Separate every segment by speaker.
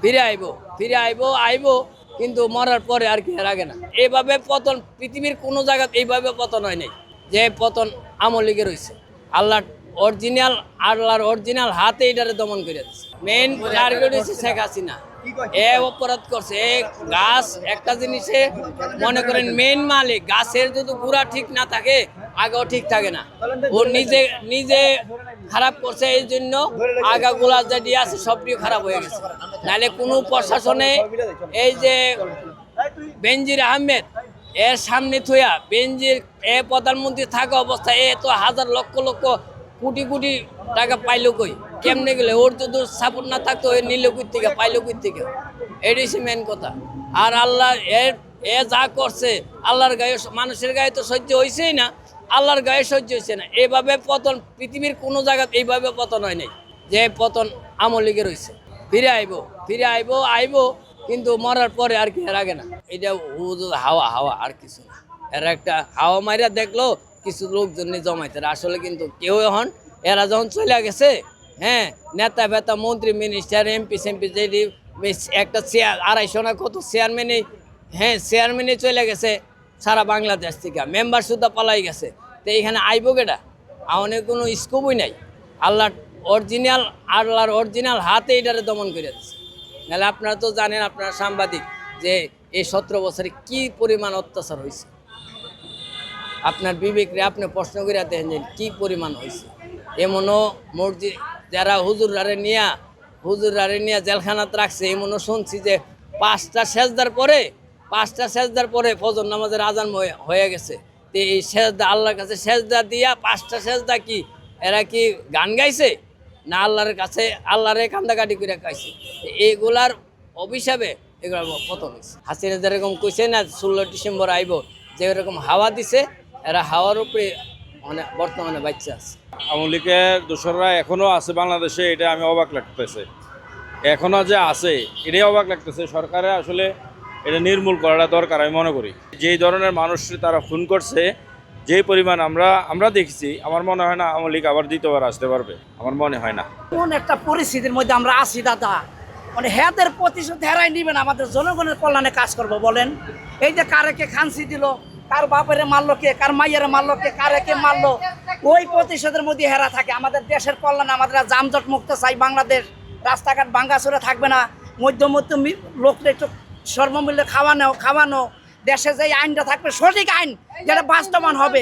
Speaker 1: ফিরে আইবো কিন্তু মরার পরে আর কি এর আগে না। এইভাবে পতন পৃথিবীর কোনো জায়গাতে এইভাবে পতন হয় নাই যে পতন আওয়ামী লীগের হয়েছে। আল্লাহর অরিজিনাল হাতে এটারে দমন করে দিচ্ছে। মেইন টার্গেট হচ্ছে শেখ হাসিনা। এ অপরাধ করছে। গাছ একটা জিনিসে মনে করেন মেইন মালিক, গাছের যদি গুড়া ঠিক না থাকে আগেও ঠিক থাকে না। ও নিজে খারাপ করছে, এই জন্য আগাগুলা যেটি আছে সবটি খারাপ হয়ে গেছে। নাহলে কোনো প্রশাসনে এই যে বেনজির আহমেদ এর সামনে থইয়া বেনজির প্রধানমন্ত্রী থাকা অবস্থায় তো হাজার লক্ষ লক্ষ কোটি কোটি টাকা পাইলো কই, কেমনে গেলে? ওর যদি সাপোর্ট না থাকতো এ নিল কই থেকে, পাইলো কই থেকে? এটাই সে মেন কথা। আর আল্লাহ এ যা করছে আল্লাহর গায়ে, মানুষের গায়ে তো সহ্য হয়েছেই না, আল্লাহর গায়ে সহ্য হয়েছে না। এইভাবে পতন পৃথিবীর কোনো জায়গাতে এইভাবে পতন হয় নাই যে পতন আওয়ামী লীগের হয়েছে। ফিরে আইবো কিন্তু মরার পরে আর কি এর আগে না। এটা হাওয়া আর কিছু না। এরা একটা হাওয়া মাইরা দেখলো কিছু লোকজন জমাইতে, আসলে কিন্তু কেউ এখন এরা যখন চলে গেছে, হ্যাঁ, নেতা ফেতা মন্ত্রী মিনিস্টার এমপি সেমপি যেটি একটা চেয়ার 250 না কত চেয়ারম্যানই, হ্যাঁ, চেয়ারম্যানই চলে গেছে সারা বাংলাদেশ থেকে, মেম্বার সুদ্ধা পালাই গেছে। তো এইখানে আইবো কেটা? আমাদের কোনো স্কোপই নাই। আল্লাহর অরিজিনাল হাতে এটারে দমন করে দিচ্ছে। নাহলে আপনারা তো জানেন, আপনারা সাংবাদিক, যে এই 17 বছরে কি পরিমাণ অত্যাচার হয়েছে। আপনার বিবেকরে আপনি প্রশ্ন করে দেখেন যে কী পরিমাণ হয়েছে। এমনও মসজিদ যারা হুজুরারে নিয়ে জেলখানাতে রাখছে, এমনও শুনছি যে 5টা সেজদার পরে ফজর নামাজের আজান হয়ে গেছে। তো এই সেজদা, আল্লাহর কাছে সেজদা দিয়া 5টা সেজদা কি এরা কি গান গাইছে না আল্লাহর কাছে আল্লাহরে কান্দাকাটি করে গাইছে? এইগুলার অভিশাপে এগুলো প্রথম হয়েছে। হাসিনা যেরকম কইছে না 16 ডিসেম্বর আইব, যে এরকম হাওয়া দিছে, এরা হাওয়ার উপরে বর্তমানে বাচ্চা আছে।
Speaker 2: আওয়ামী লীগের দোসররা এখনো আছে বাংলাদেশে, এটা আমি অবাক লাগতেছে। এখনো যে আছে এটাই অবাক লাগতেছে। সরকারের আসলে এটা নির্মূল করাটা দরকার আমি মনে করি। যেই ধরনের মানুষ তারা খুন করছে, যেই পরিমাণ আমরা দেখছি, আমার মনে হয় না আওয়ামী লীগ আবার দ্বিতীয়বার আসতে পারবে, আমার মনে হয় না।
Speaker 3: কোন একটা পরিস্থিতির মধ্যে আমরা আছি দাদা, মানে হেদের প্রতিশোধ হেরাই নিবেন, আমাদের জনগণের কল্যাণে কাজ করব বলেন। এই যে কারেকে খানসি দিল, কার বাপেরে মারলো কে, কার মাইয়ারে মারলো কে, কারেকে মারলো, ওই প্রতিশোধের মধ্যে হেরা থাকে। আমাদের দেশের কল্যাণে আমাদের যানজট মুক্ত চাই বাংলাদেশ, রাস্তাঘাট ভাঙ্গাচুরা থাকবে না, মধ্য লোকদের একটু সর্বমূল্যে খাওয়ানো, দেশে যে আইনটা থাকবে সঠিক আইন, যেটা বাস্তবায়ন হবে।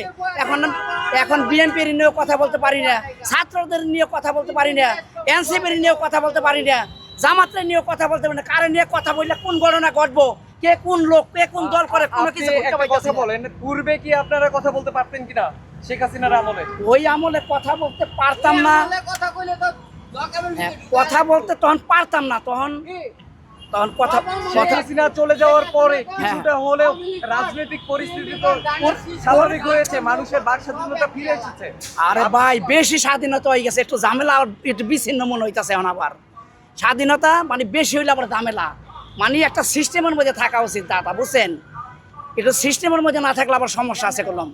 Speaker 3: এখন বিএনপির নিয়েও কথা বলতে পারি না, ছাত্রদের নিয়ে কথা বলতে পারি না, এনসিপির নিয়েও কথা বলতে পারি না, জামাতের নিয়েও কথা বলতে পারি না। কারে নিয়ে কথা বললে কোন ঘটনা ঘটবো, কে কোন লোক, কে কোন দল করে, কোনো কিছু
Speaker 4: কথা বলেন। পূর্বে কি আপনারা কথা বলতে পারতেন কিনা শেখ হাসিনার আমলে?
Speaker 3: ওই আমলে কথা বলতে পারতাম না, কথা বলতে তখন পারতাম না, তখন কথা
Speaker 4: হাসিনা চলে যাওয়ার পরে কিছুটা হলেও রাজনৈতিক পরিস্থিতি তো স্বাভাবিক হয়েছে, মানুষের বাক স্বাধীনতা ফিরে এসেছে।
Speaker 3: আরে ভাই, বেশি স্বাধীনতা হয়ে গেছে, একটু ঝামেলা, একটু বিচ্ছিন্ন মনে হইতেছে এখন। আবার স্বাধীনতা মানে বেশি হইলে আবার ঝামেলা, মানে একটা সিস্টেমের মধ্যে থাকা উচিত দাদা, বুঝছেন? একটু সিস্টেমের মধ্যে না থাকলে আবার সমস্যা আছে করলাম।